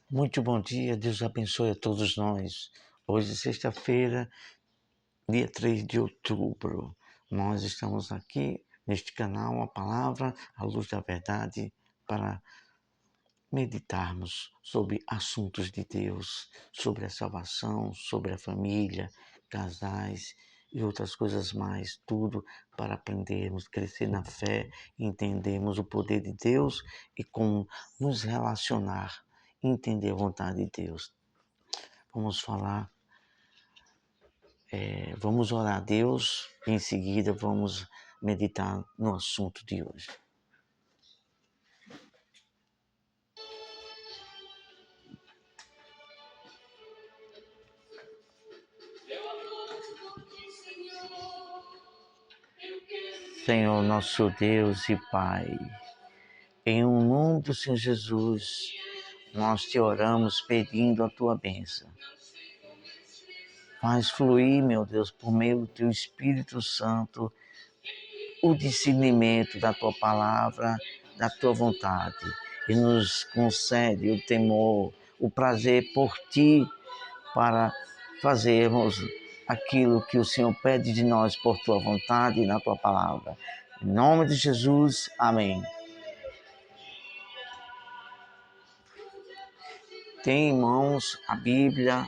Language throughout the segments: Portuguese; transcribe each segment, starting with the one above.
Muito bom dia, Deus abençoe a todos nós. Hoje, sexta-feira, dia 3 de outubro, nós estamos aqui neste canal, a palavra, a luz da verdade, para meditarmos sobre assuntos de Deus, sobre a salvação, sobre a família, casais e outras coisas mais, tudo para aprendermos, crescer na fé, entendermos o poder de Deus e como nos relacionar, entender a vontade de Deus. Vamos falar, vamos orar a Deus e em seguida vamos meditar no assunto de hoje. Senhor, nosso Deus e Pai, em nome do Senhor Jesus, nós te oramos pedindo a tua bênção. Faz fluir, meu Deus, por meio do teu Espírito Santo, o discernimento da tua palavra, da tua vontade, e nos concede o temor, o prazer por ti, para fazermos aquilo que o Senhor pede de nós por tua vontade e na tua palavra. Em nome de Jesus, amém. Tem em mãos a Bíblia,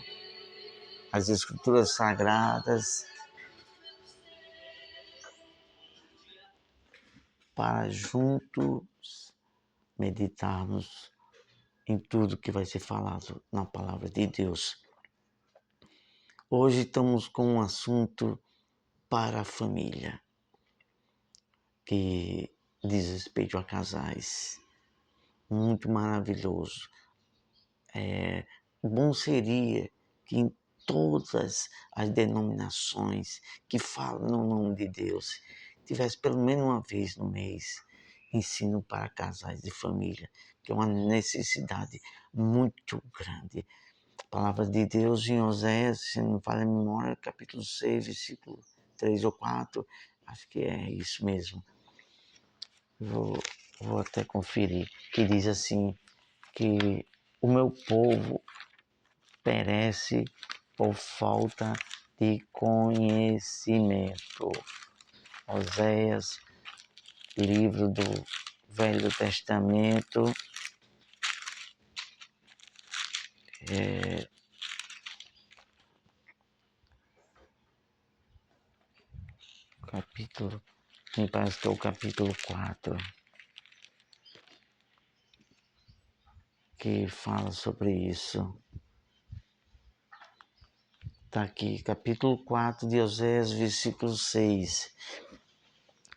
as Escrituras Sagradas, para juntos meditarmos em tudo que vai ser falado na palavra de Deus. Hoje estamos com um assunto para a família, que diz respeito a casais. Muito maravilhoso. Bom seria que em todas as denominações que falam no nome de Deus, tivesse pelo menos uma vez no mês ensino para casais de família, que é uma necessidade muito grande. A palavra de Deus em Oséias, se não falha a memória, capítulo 6, versículo 3 ou 4, acho que é isso mesmo. Vou até conferir, que diz assim, que o meu povo perece por falta de conhecimento. Oséias, livro do Velho Testamento, capítulo, me parece que é o capítulo 4, que fala sobre isso. Está aqui, capítulo 4 de Oséias, versículo 6.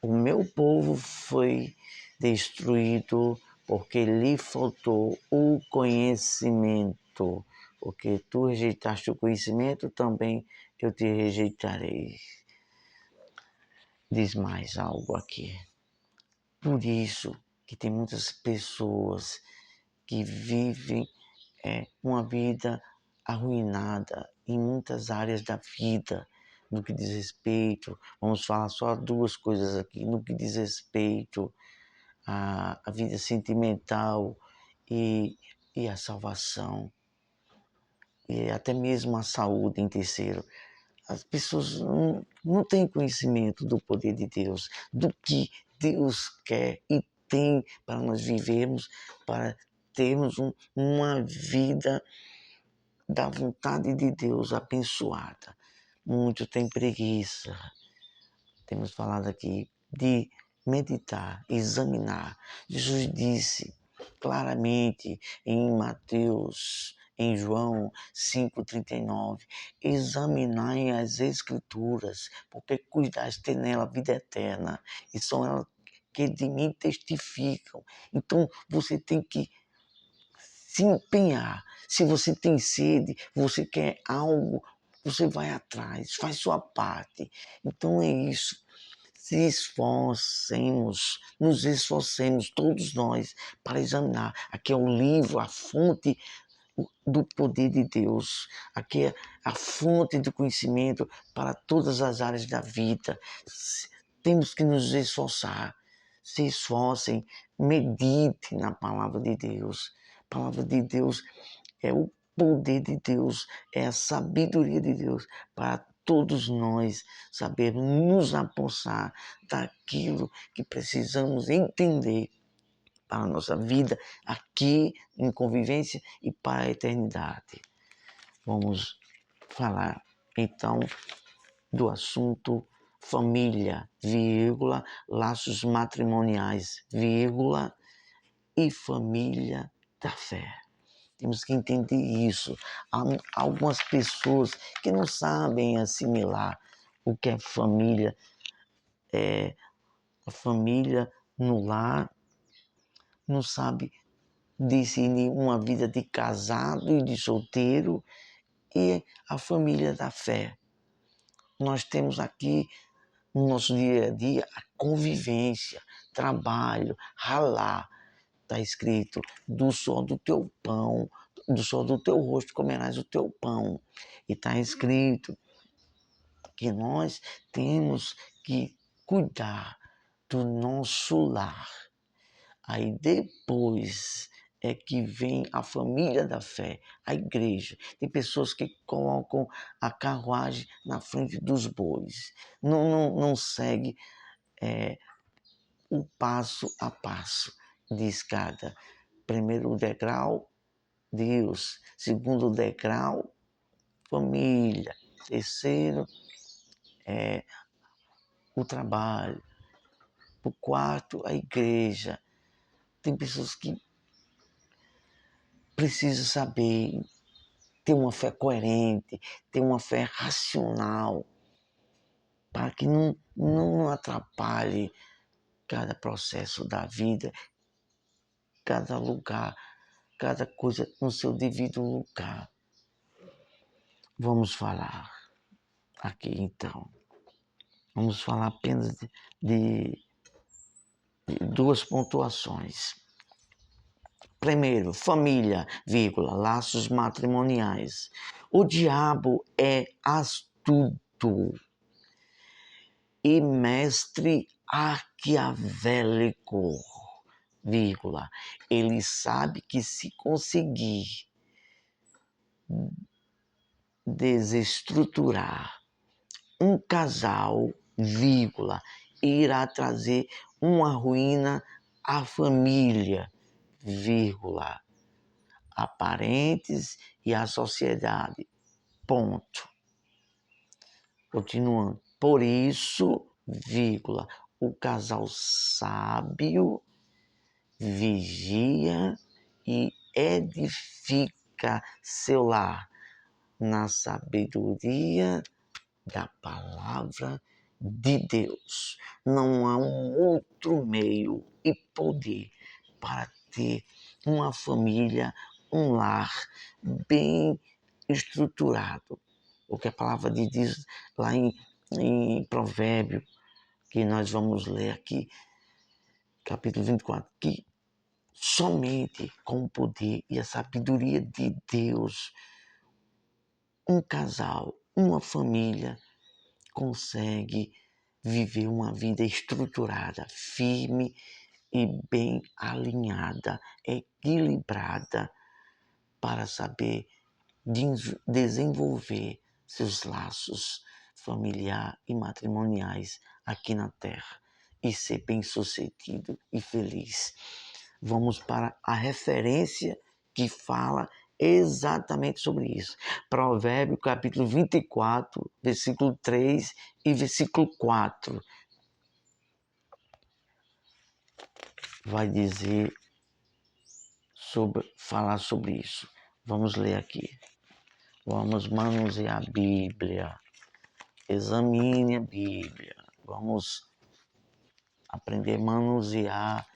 O meu povo foi destruído porque lhe faltou o conhecimento. Porque tu rejeitaste o conhecimento, também eu te rejeitarei. Diz mais algo aqui. Por isso que tem muitas pessoas que vivem uma vida arruinada em muitas áreas da vida, no que diz respeito, vamos falar só duas coisas aqui, no que diz respeito à vida sentimental e a salvação, e até mesmo a saúde em terceiro. As pessoas não têm conhecimento do poder de Deus, do que Deus quer e tem para nós vivermos, para termos uma vida da vontade de Deus abençoada. Muito tem preguiça. Temos falado aqui de meditar, examinar. Jesus disse claramente em Mateus, em João 5,39, examinai as Escrituras, porque cuidaste ter nela a vida eterna, e são elas que de mim testificam. Então você tem que se empenhar. Se você tem sede, você quer algo, você vai atrás, faz sua parte. Então é isso. Se esforcemos, nos esforcemos, todos nós, para examinar. Aqui é o livro, a fonte do poder de Deus. Aqui é a fonte do conhecimento para todas as áreas da vida. Temos que nos esforçar. Se esforcem, medite na palavra de Deus. A palavra de Deus é o poder de Deus, é a sabedoria de Deus para todos nós sabermos nos apossar daquilo que precisamos entender para a nossa vida aqui em convivência e para a eternidade. Vamos falar então do assunto família, vírgula, laços matrimoniais, vírgula, e família da fé. Temos que entender isso. Há algumas pessoas que não sabem assimilar o que é família. A família no lar não sabe discernir uma vida de casado e de solteiro e a família da fé. Nós temos aqui no nosso dia a dia a convivência, trabalho, ralar. Está escrito, do sol do teu pão, do sol do teu rosto comerás o teu pão. E está escrito que nós temos que cuidar do nosso lar. Aí depois é que vem a família da fé, a igreja. Tem pessoas que colocam a carruagem na frente dos bois. Não segue o passo a passo de escada. Primeiro degrau, Deus. Segundo degrau, família. Terceiro, o trabalho. O quarto, a igreja. Tem pessoas que precisam saber ter uma fé coerente, ter uma fé racional, para que não atrapalhe cada processo da vida, cada lugar, cada coisa no seu devido lugar. Vamos falar aqui então. Vamos falar apenas de duas pontuações. Primeiro, família, vírgula, laços matrimoniais. O diabo é astuto e mestre arquiavélico, vírgula. Ele sabe que se conseguir desestruturar um casal, vírgula, irá trazer uma ruína à família, vírgula, a parentes e à sociedade, ponto. Continuando. Por isso, vírgula, o casal sábio vigia e edifica seu lar na sabedoria da palavra de Deus. Não há um outro meio e poder para ter uma família, um lar bem estruturado. O que a palavra de Deus diz lá em Provérbio, que nós vamos ler aqui, capítulo 24, que somente com o poder e a sabedoria de Deus, um casal, uma família, consegue viver uma vida estruturada, firme e bem alinhada, equilibrada, para saber desenvolver seus laços familiar e matrimoniais aqui na Terra e ser bem-sucedido e feliz. Vamos para a referência que fala exatamente sobre isso. Provérbio capítulo 24, versículo 3 e versículo 4. Vai dizer falar sobre isso. Vamos ler aqui. Vamos manusear a Bíblia. Examine a Bíblia. Vamos aprender a manusear,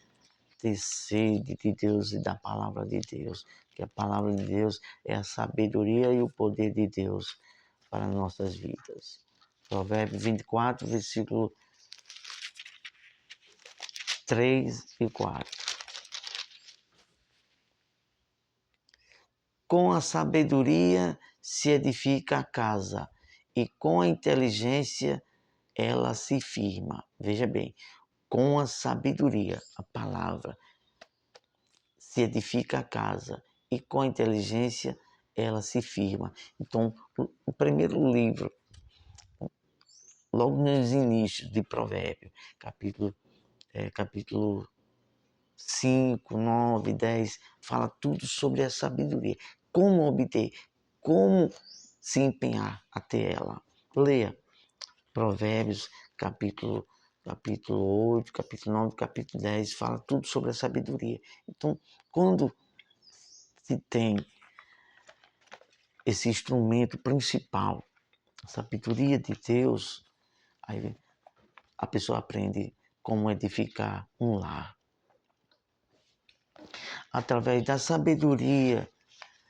ter sede de Deus e da palavra de Deus. Que a palavra de Deus é a sabedoria e o poder de Deus para nossas vidas. Provérbios 24, versículo 3 e 4. Com a sabedoria se edifica a casa, e com a inteligência ela se firma. Veja bem, com a sabedoria, a palavra, se edifica a casa, e com a inteligência ela se firma. Então, o primeiro livro, logo nos inícios de Provérbios, capítulo 5, 9, 10, fala tudo sobre a sabedoria. Como obter, como se empenhar até ela. Leia Provérbios, capítulo 8, capítulo 9, capítulo 10, fala tudo sobre a sabedoria. Então, quando se tem esse instrumento principal, a sabedoria de Deus, aí a pessoa aprende como edificar um lar. Através da sabedoria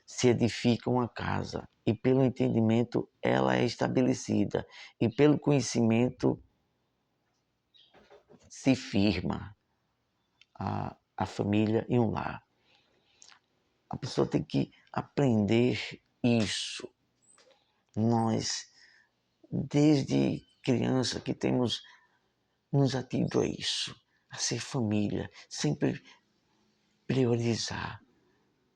se edifica uma casa, e pelo entendimento ela é estabelecida, e pelo conhecimento se firma a família e um lar. A pessoa tem que aprender isso. Nós, desde criança, que temos nos atido a isso, a ser família, sempre priorizar,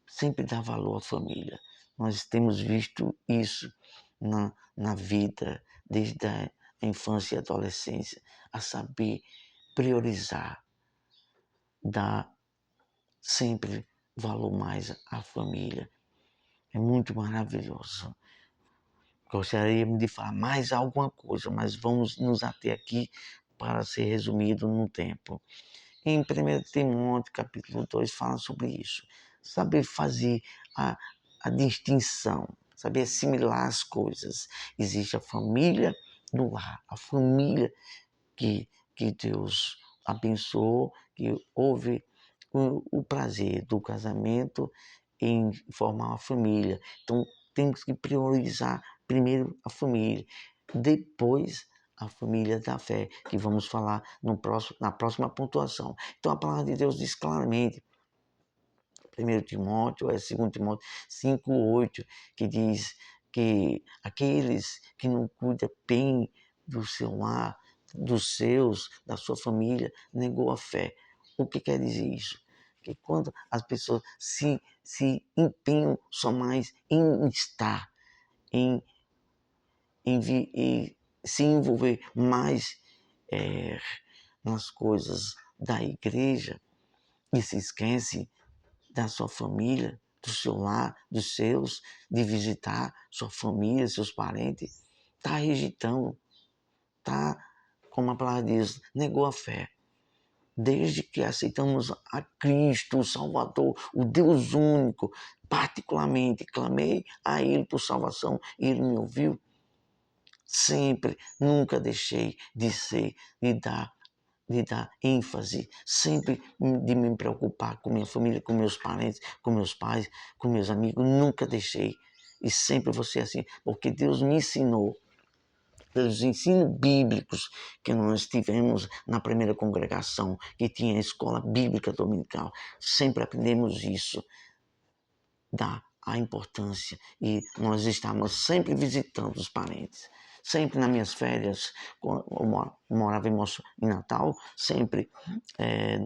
sempre dar valor à família. Nós temos visto isso na vida, desde a infância e adolescência, a saber priorizar, dar sempre valor mais à família. É muito maravilhoso. Gostaríamos de falar mais alguma coisa, mas vamos nos ater aqui para ser resumido no tempo. Em 1 Timóteo, capítulo 2, fala sobre isso. Saber fazer a distinção, saber assimilar as coisas. Existe a família no lar, a família que Deus abençoou, que houve o prazer do casamento em formar uma família. Então, temos que priorizar primeiro a família, depois a família da fé, que vamos falar na próxima pontuação. Então, a palavra de Deus diz claramente, 1 Timóteo, 2 Timóteo 5:8, que diz que aqueles que não cuidam bem do seu lar, dos seus, da sua família, negou a fé. O que quer dizer isso? Que quando as pessoas se empenham só mais em estar, em se envolver mais nas coisas da igreja e se esquece da sua família, do seu lar, dos seus, de visitar sua família, seus parentes, está rejeitando, está, como a palavra diz, negou a fé. Desde que aceitamos a Cristo, o Salvador, o Deus único, particularmente clamei a Ele por salvação e Ele me ouviu, sempre, nunca deixei de dar ênfase, sempre de me preocupar com minha família, com meus parentes, com meus pais, com meus amigos, nunca deixei. E sempre vou ser assim, porque Deus me ensinou, pelos ensinos bíblicos que nós tivemos na primeira congregação, que tinha a escola bíblica dominical, sempre aprendemos isso, dá a importância, e nós estávamos sempre visitando os parentes. Sempre nas minhas férias, eu morava em Natal, sempre,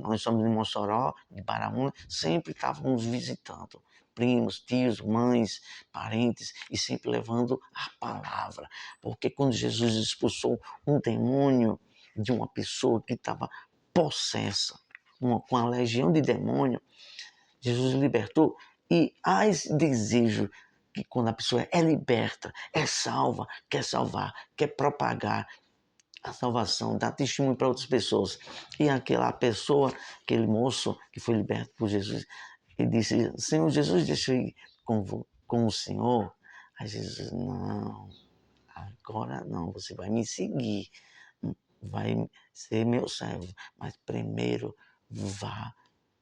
nós somos em Mossoró, de Baraúna, sempre estávamos visitando primos, tios, mães, parentes, e sempre levando a palavra. Porque quando Jesus expulsou um demônio de uma pessoa que estava possessa, com a legião de demônio, Jesus libertou, e há esse desejo que quando a pessoa é liberta, é salva, quer salvar, quer propagar a salvação, dar testemunho para outras pessoas. E aquela pessoa, aquele moço que foi liberto por Jesus, ele disse: Senhor Jesus, deixa eu ir com o Senhor. Aí Jesus: não, agora não, você vai me seguir, vai ser meu servo, mas primeiro vá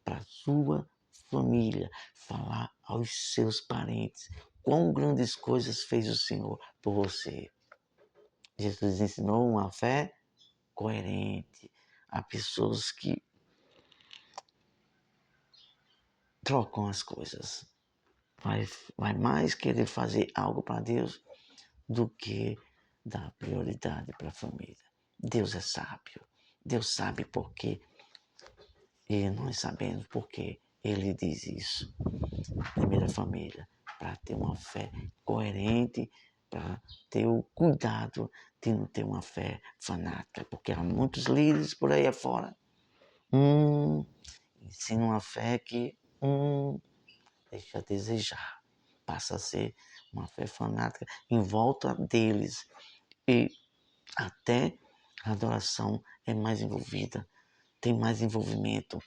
para a sua família, falar aos seus parentes quão grandes coisas fez o Senhor por você. Jesus ensinou uma fé coerente. Há pessoas que trocam as coisas. Vai mais querer fazer algo para Deus do que dar prioridade para a família. Deus é sábio. Deus sabe por quê. E nós sabemos por que Ele diz isso. primeira família, para ter uma fé coerente, para ter o cuidado de não ter uma fé fanática, porque há muitos líderes por aí afora, ensinam uma fé que deixa a desejar, passa a ser uma fé fanática em volta deles, e até a adoração é mais envolvida, tem mais envolvimento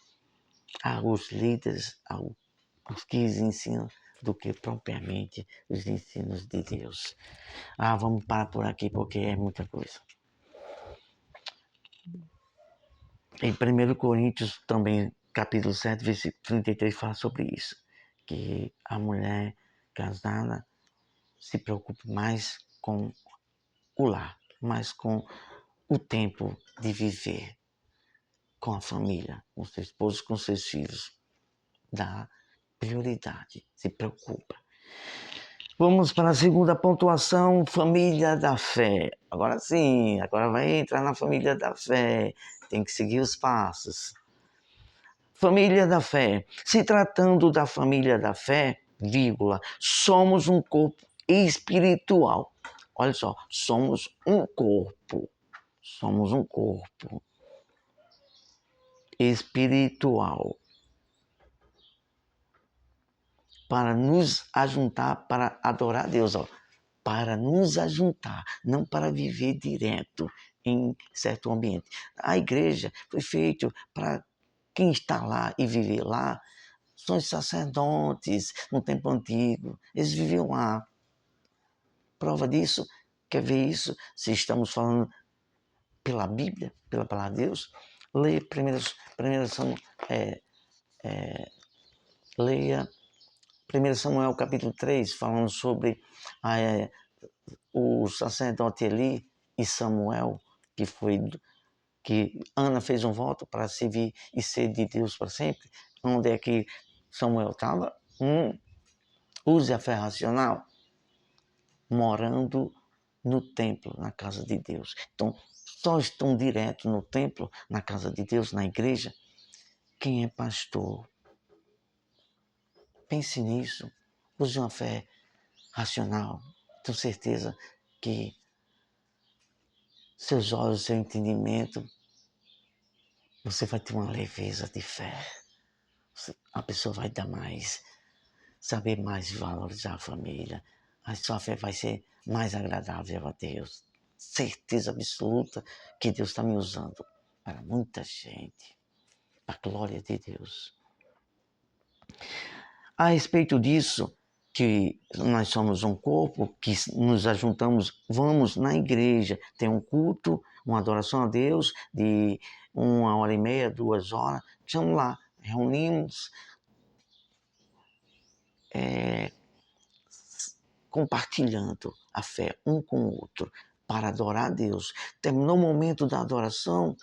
aos líderes, aos que ensinam, do que propriamente os ensinos de Deus. Vamos parar por aqui porque é muita coisa. Em 1 Coríntios, também, capítulo 7, versículo 33, fala sobre isso, que a mulher casada se preocupa mais com o lar, mais com o tempo de viver com a família, com seu esposo, com seus filhos. Dá prioridade, se preocupa. Vamos para a segunda pontuação, família da fé. Agora sim, agora vai entrar na família da fé. Tem que seguir os passos. Família da fé. Se tratando da família da fé, vírgula, somos um corpo espiritual. Olha só, somos um corpo. Somos um corpo espiritual. Para nos ajuntar para adorar a Deus, ó. Para nos ajuntar, não para viver direto em certo ambiente. A igreja foi feita para quem está lá e viver lá. São os sacerdotes no tempo antigo, eles viviam lá. Prova disso, quer ver isso? Se estamos falando pela Bíblia, pela palavra de Deus, leia leia 1 Samuel capítulo 3, falando sobre o sacerdote Eli e Samuel, que Ana fez um voto para servir e ser de Deus para sempre. Onde é que Samuel estava? Use a fé racional, morando no templo, na casa de Deus. Então, só estão direto no templo, na casa de Deus, na igreja, quem é pastor. Pense nisso. Use uma fé racional. Tenho certeza que seus olhos, seu entendimento, você vai ter uma leveza de fé. A pessoa vai dar mais, saber mais valorizar a família. A sua fé vai ser mais agradável a Deus. Certeza absoluta que Deus está me usando para muita gente, para a glória de Deus. A respeito disso, que nós somos um corpo, que nos ajuntamos, vamos na igreja, tem um culto, uma adoração a Deus de 1h30, 2 horas, estamos lá, reunimos, compartilhando a fé um com o outro, para adorar a Deus. Terminou o momento da adoração,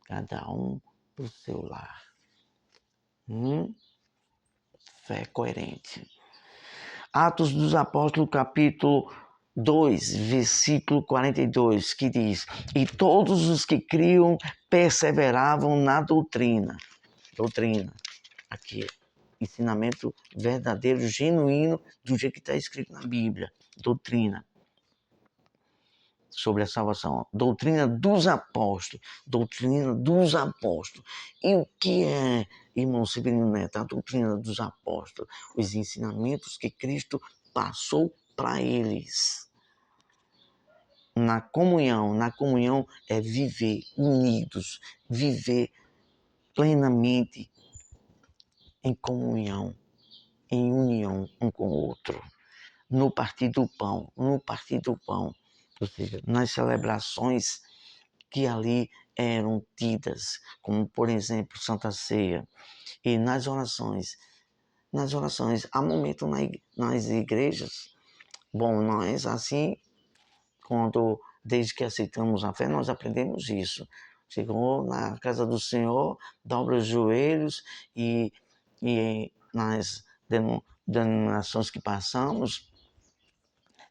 cada um para o seu lar. Fé coerente. Atos dos Apóstolos, capítulo 2, versículo 42, que diz: e todos os que criam perseveravam na doutrina. Doutrina, aqui, ensinamento verdadeiro, genuíno, do jeito que está escrito na Bíblia. Doutrina sobre a salvação. Doutrina dos apóstolos. Doutrina dos apóstolos. E o que é, irmão Severino Neto, a doutrina dos apóstolos? Os ensinamentos que Cristo passou para eles. Na comunhão é viver unidos, viver plenamente em comunhão, em união um com o outro. No partir do pão, ou seja, nas celebrações que ali eram tidas, como por exemplo Santa Ceia, e nas orações, há momento nas igrejas, bom, nós assim, desde que aceitamos a fé, nós aprendemos isso. Chegou na casa do Senhor, dobra os joelhos e nas denominações que passamos,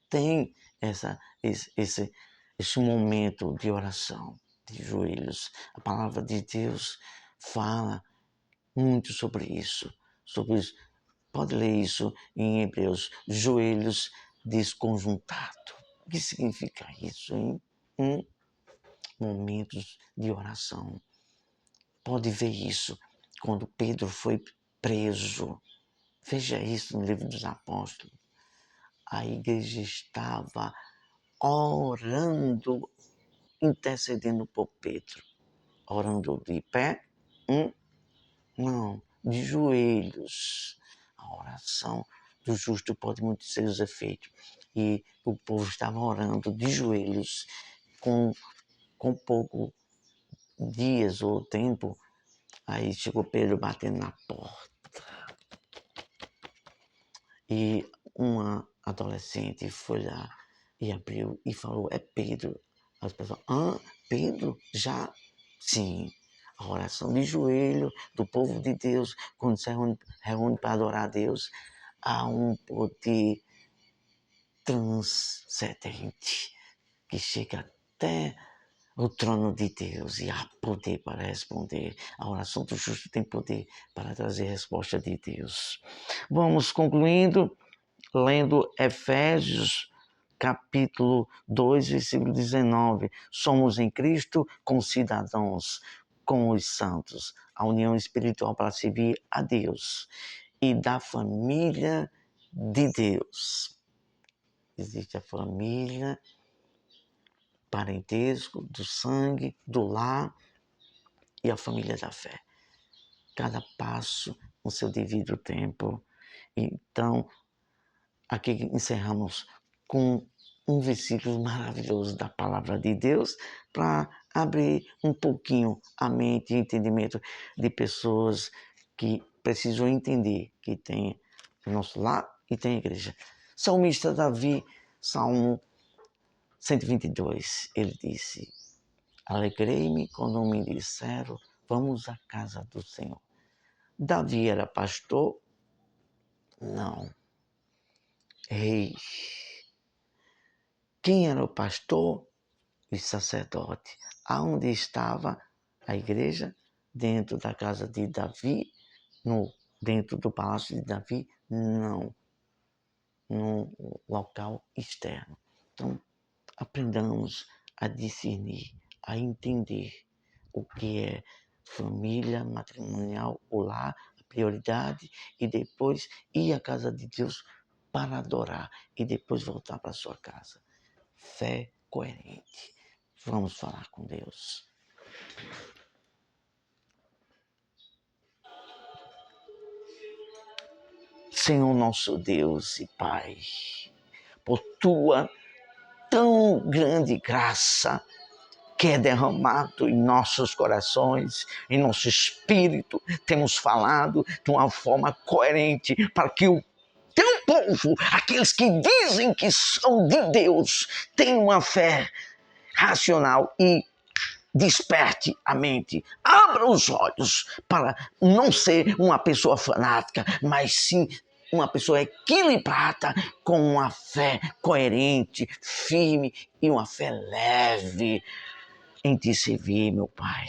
tem esse momento de oração, de joelhos. A palavra de Deus fala muito sobre isso, sobre Pode ler isso em Hebreus, joelhos desconjuntados. O que significa isso, hein? Momentos de oração. Pode ver isso quando Pedro foi preso. Veja isso no livro dos Apóstolos. A igreja estava orando, intercedendo por Pedro. Orando de pé? Não, de joelhos. A oração do justo pode muito ser os efeitos. E o povo estava orando de joelhos com pouco dias ou tempo. Aí chegou Pedro batendo na porta. E uma adolescente foi lá e abriu e falou, é Pedro. As pessoas, Pedro? Já? Sim. A oração de joelho do povo de Deus, quando se reúne para adorar a Deus, há um poder transcendente que chega até o trono de Deus e há poder para responder. A oração do justo tem poder para trazer resposta de Deus. Vamos concluindo, lendo Efésios, capítulo 2, versículo 19. Somos em Cristo concidadãos com os santos, a união espiritual para servir a Deus e da família de Deus. Existe a família, parentesco, do sangue, do lar e a família da fé. Cada passo no seu devido tempo. Então, aqui encerramos com um versículo maravilhoso da palavra de Deus para abrir um pouquinho a mente e entendimento de pessoas que precisam entender que tem o nosso lar e tem a igreja. Salmista Davi, Salmo 122, ele disse, alegrei-me quando me disseram, vamos à casa do Senhor. Davi era pastor? Não. Rei. Quem era o pastor e sacerdote? Aonde estava a igreja? Dentro da casa de Davi? Dentro do palácio de Davi? Não. No local externo. Então, aprendamos a discernir, a entender o que é família matrimonial, o lar, a prioridade, e depois ir à casa de Deus para adorar e depois voltar para a sua casa. Fé coerente. Vamos falar com Deus. Senhor nosso Deus e Pai, por tua tão grande graça que é derramado em nossos corações, em nosso espírito, temos falado de uma forma coerente para que o teu povo, aqueles que dizem que são de Deus, tenham uma fé racional e desperte a mente, abra os olhos para não ser uma pessoa fanática, mas sim uma pessoa equilibrada com uma fé coerente, firme e uma fé leve em te servir, meu Pai.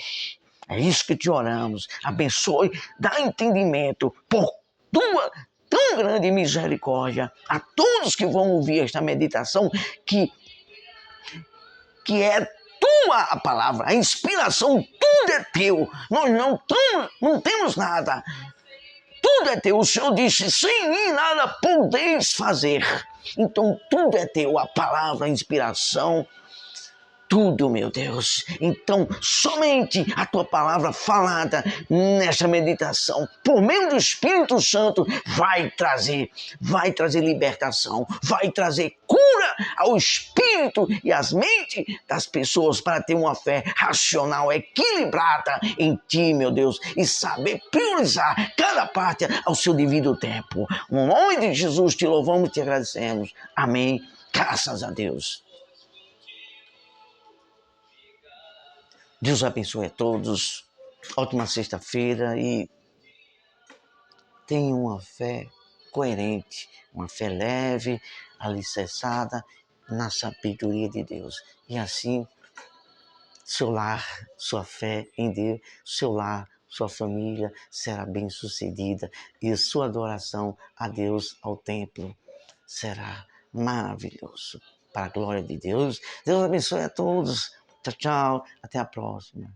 É isso que te oramos. Abençoe, dá entendimento por tua tão grande misericórdia a todos que vão ouvir esta meditação, que é tua a palavra, a inspiração, tudo é teu. Nós não temos nada. Tudo é teu. O Senhor disse, sem mim nada podeis fazer. Então tudo é teu, a palavra, a inspiração, tudo, meu Deus. Então, somente a tua palavra falada nessa meditação, por meio do Espírito Santo, vai trazer libertação, vai trazer cura ao espírito e às mentes das pessoas para ter uma fé racional, equilibrada em ti, meu Deus, e saber priorizar cada parte ao seu devido tempo. No nome de Jesus, te louvamos e te agradecemos. Amém. Graças a Deus. Deus abençoe a todos. Ótima sexta-feira e tenha uma fé coerente, uma fé leve, alicerçada na sabedoria de Deus. E assim, seu lar, sua fé em Deus, seu lar, sua família será bem-sucedida e sua adoração a Deus ao templo será maravilhoso. Para a glória de Deus. Deus abençoe a todos. Tchau, tchau. Até a próxima.